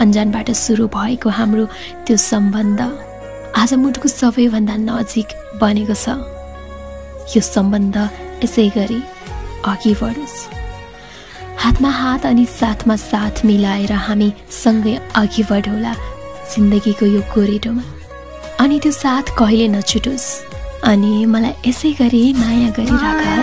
अनजानबाट सुरु भएको हाम्रो त्यो सम्बन्ध आज मुटुको सबैभन्दा नजिक बनेको छ। यो सम्बन्ध यसै गरी अघि बढोस्। हातमा हात अनि साथमा साथ मिलाएर हामी सँगै अघि बढौँला जिन्दगीको यो गोरेटोमा। अनि त्यो साथ कहिले नछुटोस्। अनि मलाई यसै गरी माया गरिराख है।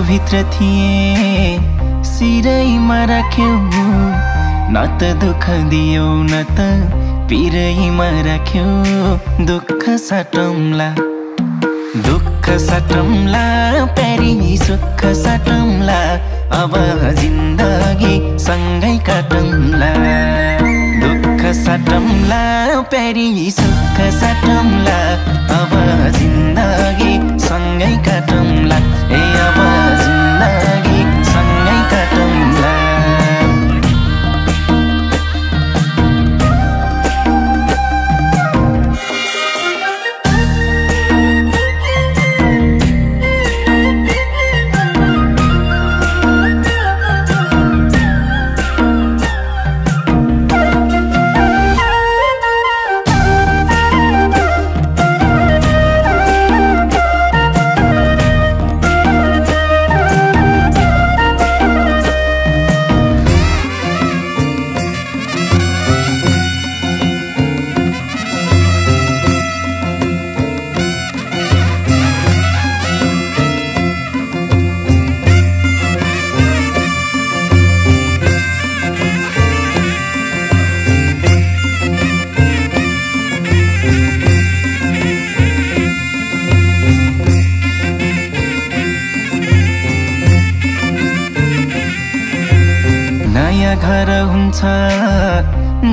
भित्र थिए सिरैमा राख्यौ न त दुःख दियौ न त पिरैमा राख्यौ। दुःख साटौँला प्यारी सुख साटौँला अब जिन्दगी सँगै काटौँला। दुःख साटौँला प्यारी सुख साटौँला अब जिन्दगी सँगै काटौँला। ए अब जिन्दगी सँगै काटौँला। घर हुन्छ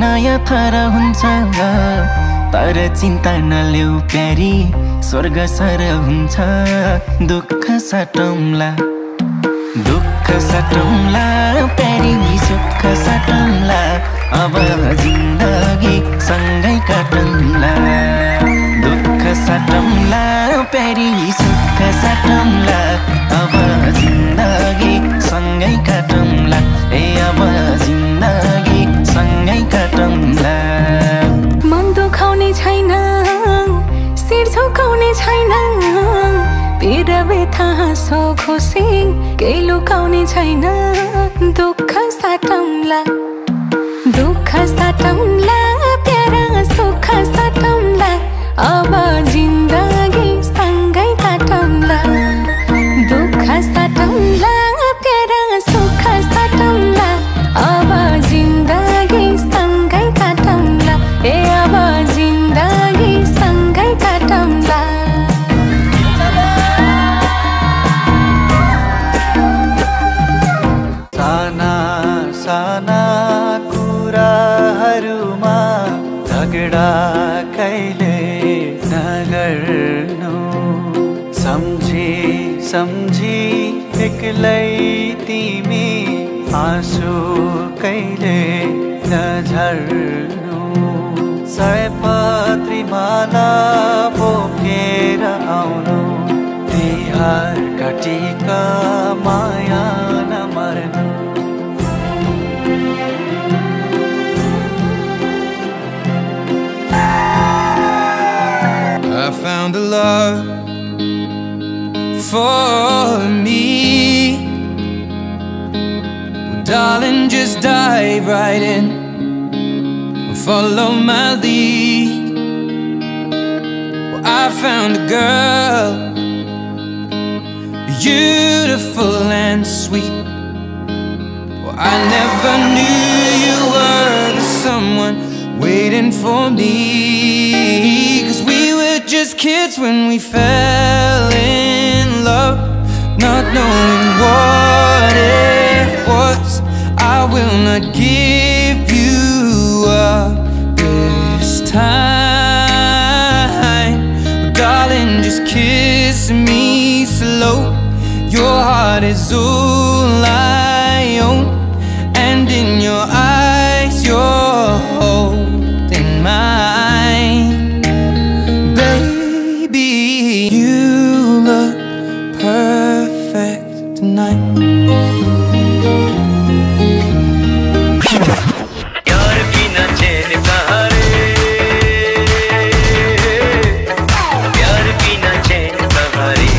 नयाँ थर हुन्छ तर चिन्ता नलेऊ प्यारी स्वर्ग सर हुन्छ। दुःख साटौँला प्यारी सुख साटौँला अब जिन्दगी सँगै काटौँला। दुःख साटौँला प्यारी सुख साटौँला अब जिन्दगी सँगै काटौँला। ए अब जिन्दगी सँगै काटौँला। मन दुखाउने छैन शिर झुकाउने छैन पीड व्यथा हाँसो खुसी केही लुकाउने छैन। दुःख साटौँला प्यारा सुख साटौँला अब जिन्दगी सँगै काटौँला। दुःख साटौँला प्यारा सुख साटौँला अब जिन्दगी सँगै काटौँला। ए अब जिन्दगी सँगै काटौँला। साना साना कुराहरुमा झगडा कहिले नगर्नु। सम्झी एक्लै तिमी आँसु कहिले नझर्नु सयपत्री माला बोकेर आउनु तिहार काटीका माया नमर्नु I found a love for me. Well, darling, just dive right in and follow my lead. Well, I found a girl, beautiful and sweet. Well, I never knew you were the someone waiting for me. 'Cause we were just kids when we fell in love, not knowing what it was. I will not give you up this time. But darling, just kiss me slow. Your heart is all I own, and in your eyes you're holding mine. Baby, you look perfect tonight. यार बिना चैन कहाँ रे, प्यार बिना चैन कहाँ रे,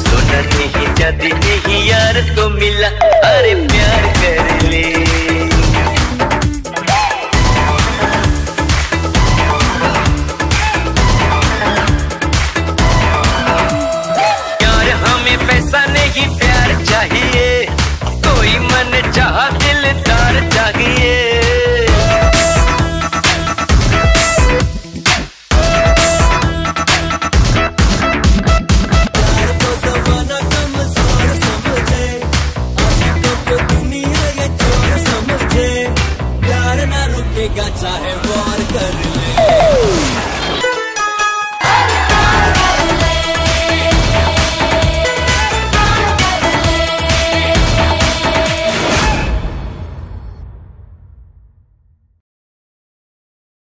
सोना नहीं चांदी नहीं यार तो मिला, अरे प्यार कर ले। यार हमें पैसा नहीं प्यार चाहिए, कोई मन चाह दिलदार चाहिए। चाहे